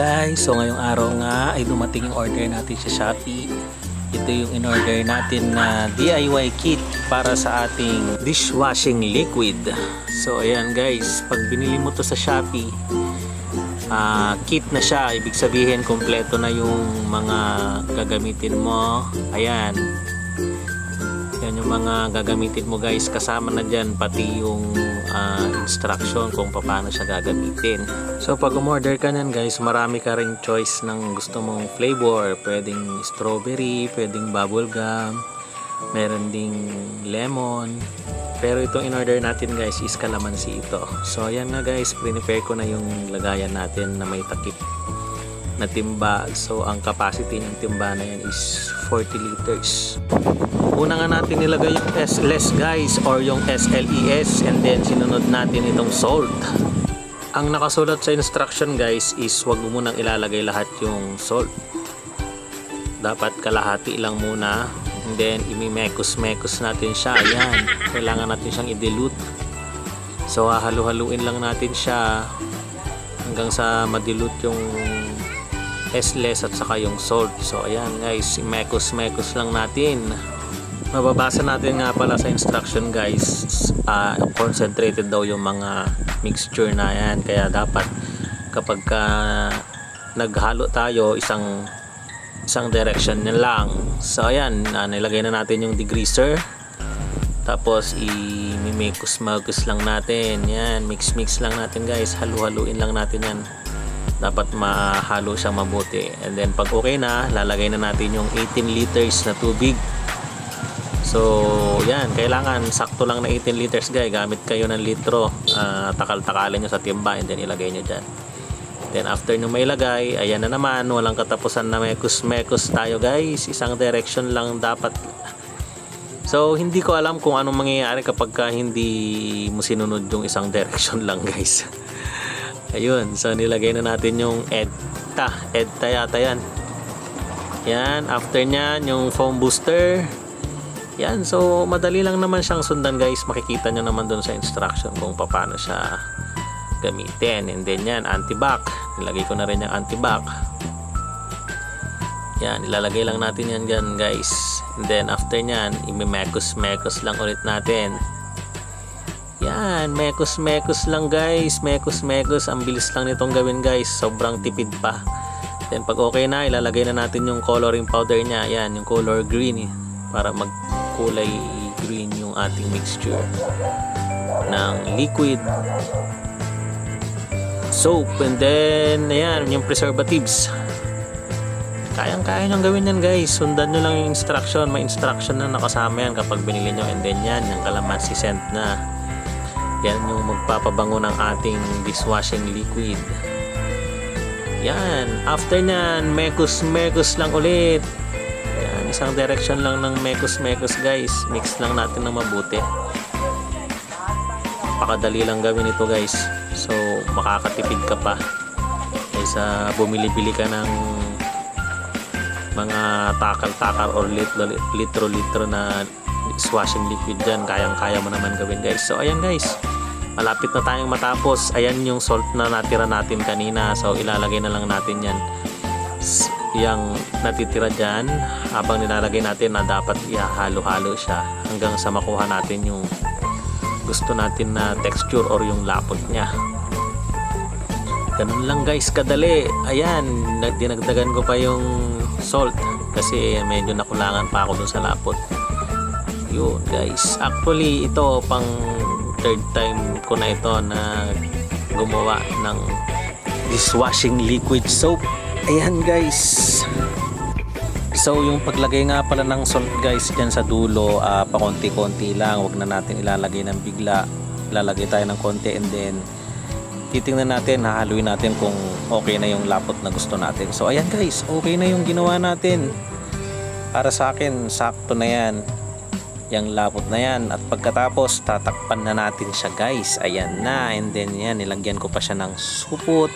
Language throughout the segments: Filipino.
guys, so ngayong araw nga ay dumating yung order natin sa Shopee. Ito yung in-order natin na DIY kit para sa ating dishwashing liquid. So ayan guys, pag binili mo to sa Shopee, kit na siya, ibig sabihin kompleto na yung mga gagamitin mo. Ayan, yan yung mga gagamitin mo guys, kasama na dyan pati yung instruction kung paano siya gagamitin. So pag umorder ka nyan guys, marami ka ring choice ng gusto mong flavor. Pwedeng strawberry, pwedeng bubblegum, meron ding lemon. Pero itong in-order natin guys is calamansi ito. So ayan nga guys, prepare ko na yung lagayan natin na may takip na timba. So ang capacity ng timba na yan is 40 liters. Una nga natin nilagay yung SLS guys, or yung SLES, and then sinunod natin itong salt. Ang nakasulat sa instruction guys is wag mo munang ilalagay lahat yung salt. Dapat kalahati lang muna, and then imimekos-mekos natin siya. Ayan, kailangan natin siyang i-dilute. So halu-haluin lang natin siya hanggang sa ma-dilute yung SLS at saka yung salt. So ayan guys, imekos-mekos lang natin. Mababasa natin nga pala sa instruction guys, concentrated daw yung mga mixture na yan. Kaya dapat kapag naghalo tayo, isang direction na lang. So ayan, nilagay na natin yung degreaser. Tapos i-mix lang natin. Yan, mix lang natin guys. Halu-haluin lang natin yan. Dapat mahalo siya mabuti. And then pag okay na, lalagay na natin yung 18 liters na tubig. So yan, kailangan sakto lang na 18 liters guys. Gamit kayo ng litro, takal-takalin nyo sa timba, and then ilagay nyo dyan. Then after nyo may ilagay, ayan na naman, walang katapusan na mekos-mekos tayo guys. Isang direction lang dapat. So hindi ko alam kung anong mangyayari kapag hindi mo sinunod yung isang direction lang guys. Ayun, so nilagay na natin yung EDTA yata yan. Yan, after nyan yung foam booster. Yan, so madali lang naman siyang sundan guys. Makikita nyo naman dun sa instruction kung paano siya gamitin. And then yan, anti-back. Nilagay ko na rin yung anti-back. Yan, ilalagay lang natin yan dyan guys. And then after nyan, imimekos-mekos lang ulit natin. Yan, mekos-mekos lang guys. Mekos-mekos, ang bilis lang nitong gawin guys. Sobrang tipid pa. Then pag okay na, ilalagay na natin yung coloring powder nya. Yan, yung color green, para magkulay green yung ating mixture ng liquid soap. And then ayan, yung preservatives, kayang-kaya nyo gawin yan guys. Sundan nyo lang yung instruction. May instruction na nakasama yan kapag binili nyo. And then yan, yung calamansi scent na yan yung magpapabango ng ating dishwashing liquid. Yan, after nyan, mekos-mekos lang ulit. Isang direction lang ng mekos-mekos guys. Mix lang natin ng mabuti. Pakadali lang gawin ito guys. So makakatipid ka pa kaysa bumili-bili ka ng mga takal-takal or litro-litro na dishwashing liquid dyan. Kayang-kaya mo naman gawin guys. So ayan guys, malapit na tayong matapos. Ayan yung salt na natira natin kanina. So ilalagay na lang natin yan. Yang natitira dyan, habang nilalagay natin, na dapat ihalo-halo siya hanggang sa makuha natin yung gusto natin na texture or yung lapot nya. Ganun lang guys, kadali. Ayan, dinagdagan ko pa yung salt kasi medyo nakulangan pa ako dun sa lapot. Yun guys, actually ito pang third time ko na ito na gumawa ng dishwashing liquid soap. Ayan guys, so yung paglagay nga pala ng salt guys dyan sa dulo, pakonti-konti lang, wag na natin ilalagay ng bigla. Ilalagay tayo ng konti, and then titingnan natin, hahaluin natin kung okay na yung lapot na gusto natin. So ayan guys, okay na yung ginawa natin. Para sa akin, sakto na yan, yung lapot na yan. At pagkatapos, tatakpan na natin siya guys. Ayan na, and then yan, nilagyan ko pa siya ng supot.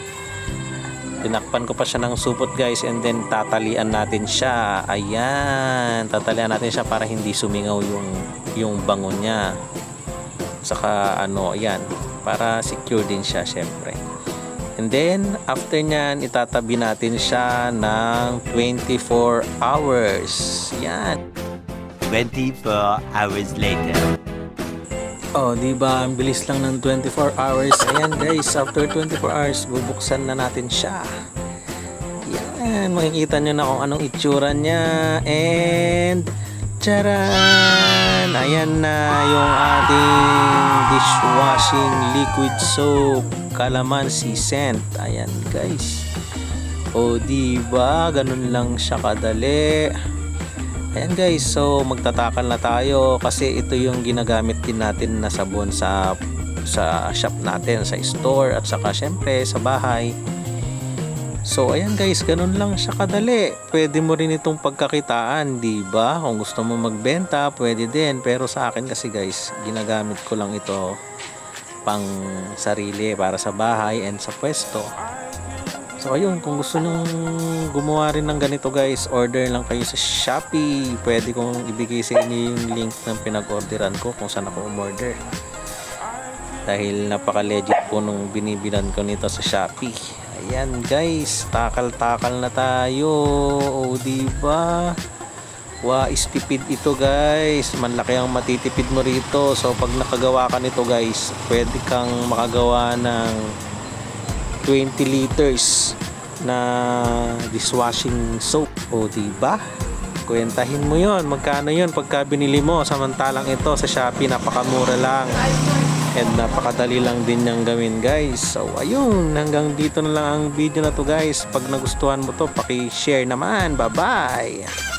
Tinakpan ko pa siya ng supot guys, and then tatalian natin siya. Ayan, tatalian natin siya para hindi sumingaw yung bango niya. Saka ano, ayan, para secure din siya syempre. And then, after nyan, itatabi natin siya ng 24 hours. Yan. 24 hours later. Oh, di ba? Ang bilis lang ng 24 hours. Ayan guys, after 24 hours, bubuksan na natin siya. Yan, makikita nyo na kung anong itsura niya. And, charan! Ayan na yung ating dishwashing liquid soap. Calamansi scent. Ayan guys. O diba, ganun lang siya kadali. Ayan guys, so magtatakal na tayo kasi ito yung ginagamit din natin na sabon sa shop natin, sa store at saka syempre sa bahay. So ayan guys, ganun lang siya kadali. Pwede mo rin itong pagkakitaan, diba? Kung gusto mo magbenta, pwede din. Pero sa akin kasi guys, ginagamit ko lang ito pang sarili para sa bahay and sa pwesto. So ayun, kung gusto nyo gumawa rin ng ganito guys, order lang kayo sa Shopee. Pwede kong ibigay sa inyo yung link ng pinag-orderan ko kung saan ako umorder. Dahil napaka-legit po nung binibilan ko nito sa Shopee. Ayan guys, takal-takal na tayo. O diba? Wais tipid ito guys. Manlaki ang matitipid mo rito. So pag nakagawa ka nito guys, pwede kang makagawa ng 20 liters na dishwashing soap. O diba? Kwentahin mo yon, magkano yon pagka binili mo. Samantalang ito sa Shopee napakamura lang. And napakadali lang din niyang gawin guys. So ayun, hanggang dito na lang ang video na to guys. Pag nagustuhan mo to, paki-share naman. Bye bye.